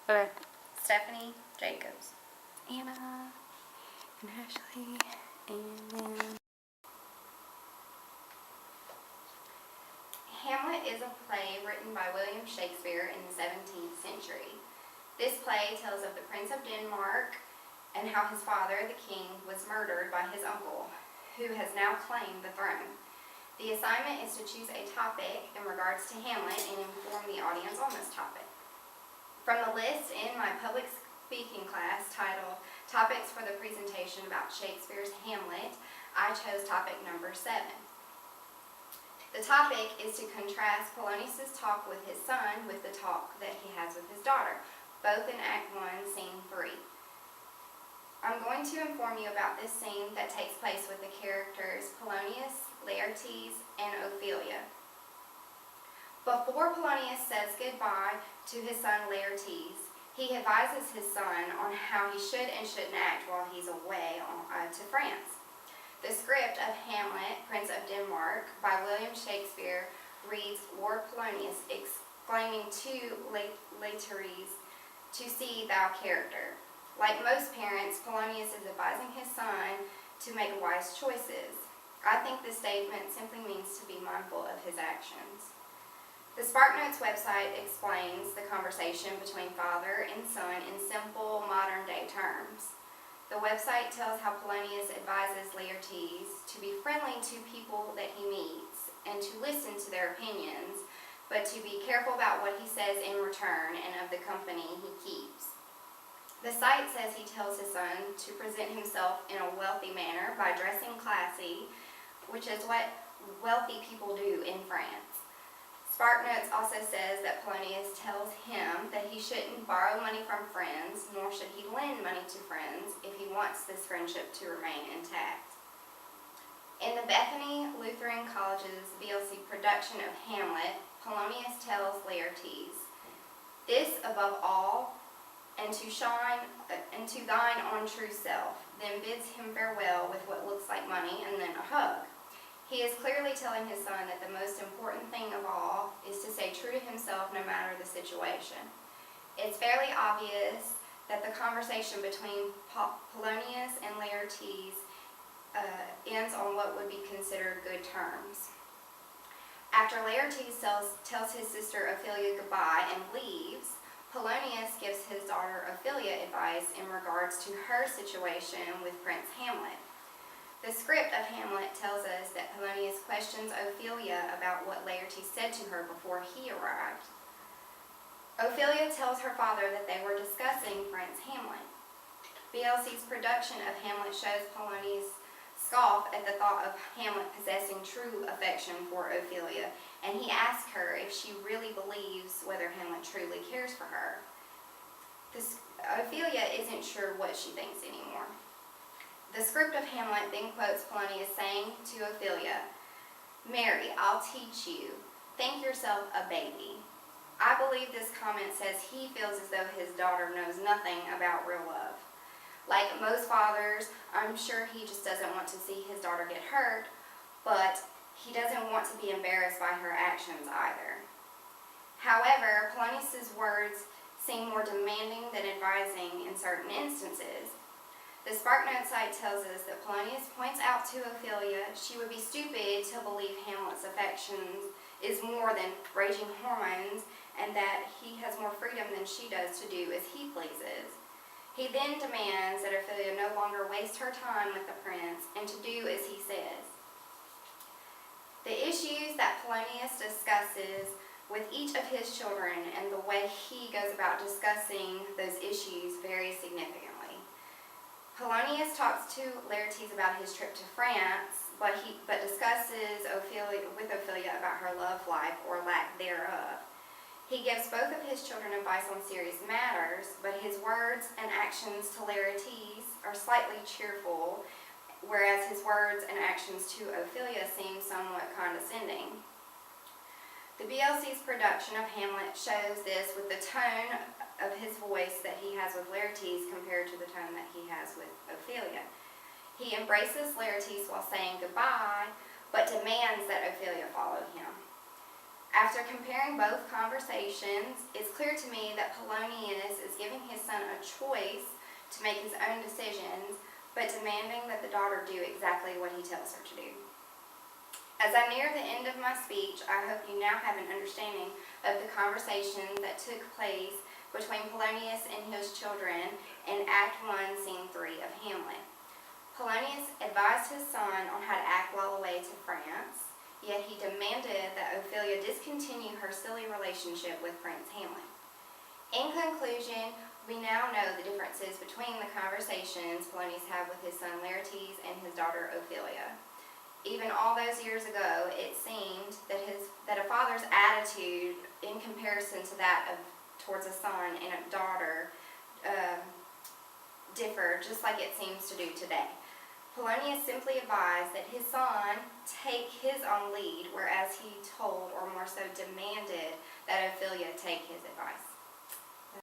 Okay. Stephanie Jacobs. Anna and Ashley, and then Hamlet is a play written by William Shakespeare in the 17th century. This play tells of the Prince of Denmark and how his father, the king, was murdered by his uncle, who has now claimed the throne. The assignment is to choose a topic in regards to Hamlet and inform the audience on this topic. From the list in my public speaking class titled Topics for the Presentation about Shakespeare's Hamlet, I chose topic number 7. The topic is to contrast Polonius' talk with his son with the talk that he has with his daughter, both in Act 1, Scene 3. I'm going to inform you about this scene that takes place with the characters Polonius, Laertes, and Ophelia. Before Polonius says goodbye to his son Laertes, he advises his son on how he should and shouldn't act while he's away to France. The script of Hamlet, Prince of Denmark, by William Shakespeare reads Lord Polonius exclaiming to Laertes, "To see thou character." Like most parents, Polonius is advising his son to make wise choices. I think this statement simply means to be mindful of his actions. The SparkNotes website explains the conversation between father and son in simple, modern-day terms. The website tells how Polonius advises Laertes to be friendly to people that he meets and to listen to their opinions, but to be careful about what he says in return and of the company he keeps. The site says he tells his son to present himself in a wealthy manner by dressing classy, which is what wealthy people do in France. SparkNotes also says that Polonius tells him that he shouldn't borrow money from friends, nor should he lend money to friends if he wants this friendship to remain intact. In the Bethany Lutheran College's VLC production of Hamlet, Polonius tells Laertes, "This above all, and to shine into thine own true self," then bids him farewell with what looks like money and then a hug. He is clearly telling his son that the most important thing of all is to stay true to himself no matter the situation. It's fairly obvious that the conversation between Polonius and Laertes ends on what would be considered good terms. After Laertes tells his sister Ophelia goodbye and leaves, Polonius gives his daughter Ophelia advice in regards to her situation with Prince Hamlet. The script of Hamlet tells us that Polonius questions Ophelia about what Laertes said to her before he arrived. Ophelia tells her father that they were discussing Prince Hamlet. VLC's production of Hamlet shows Polonius scoff at the thought of Hamlet possessing true affection for Ophelia, and he asks her if she really believes whether Hamlet truly cares for her. Ophelia isn't sure what she thinks anymore. The script of Hamlet then quotes Polonius saying to Ophelia, "Mary, I'll teach you. Think yourself a baby." I believe this comment says he feels as though his daughter knows nothing about real love. Like most fathers, I'm sure he just doesn't want to see his daughter get hurt, but he doesn't want to be embarrassed by her actions either. However, Polonius's words seem more demanding than advising in certain instances. The SparkNotes site tells us that Polonius points out to Ophelia she would be stupid to believe Hamlet's affections is more than raging hormones and that he has more freedom than she does to do as he pleases. He then demands that Ophelia no longer waste her time with the prince and to do as he says. The issues that Polonius discusses with each of his children and the way he goes about discussing those issues vary significantly. Polonius talks to Laertes about his trip to France, but discusses with Ophelia about her love life or lack thereof. He gives both of his children advice on serious matters, but his words and actions to Laertes are slightly cheerful, whereas his words and actions to Ophelia seem somewhat condescending. The VLC's production of Hamlet shows this with the tone of his voice that he has with Laertes compared to the tone that he has with Ophelia. He embraces Laertes while saying goodbye, but demands that Ophelia follow him. After comparing both conversations, it's clear to me that Polonius is giving his son a choice to make his own decisions, but demanding that the daughter do exactly what he tells her to do. As I near the end of my speech, I hope you now have an understanding of the conversation that took place between Polonius and his children in Act 1, Scene 3 of Hamlet. Polonius advised his son on how to act while away to France, yet he demanded that Ophelia discontinue her silly relationship with Prince Hamlet. In conclusion, we now know the differences between the conversations Polonius had with his son Laertes and his daughter Ophelia. Even all those years ago, it seemed that a father's attitude in comparison to that of towards a son and a daughter differed, just like it seems to do today. Polonius simply advised that his son take his own lead, whereas he told, or more so demanded, that Ophelia take his advice.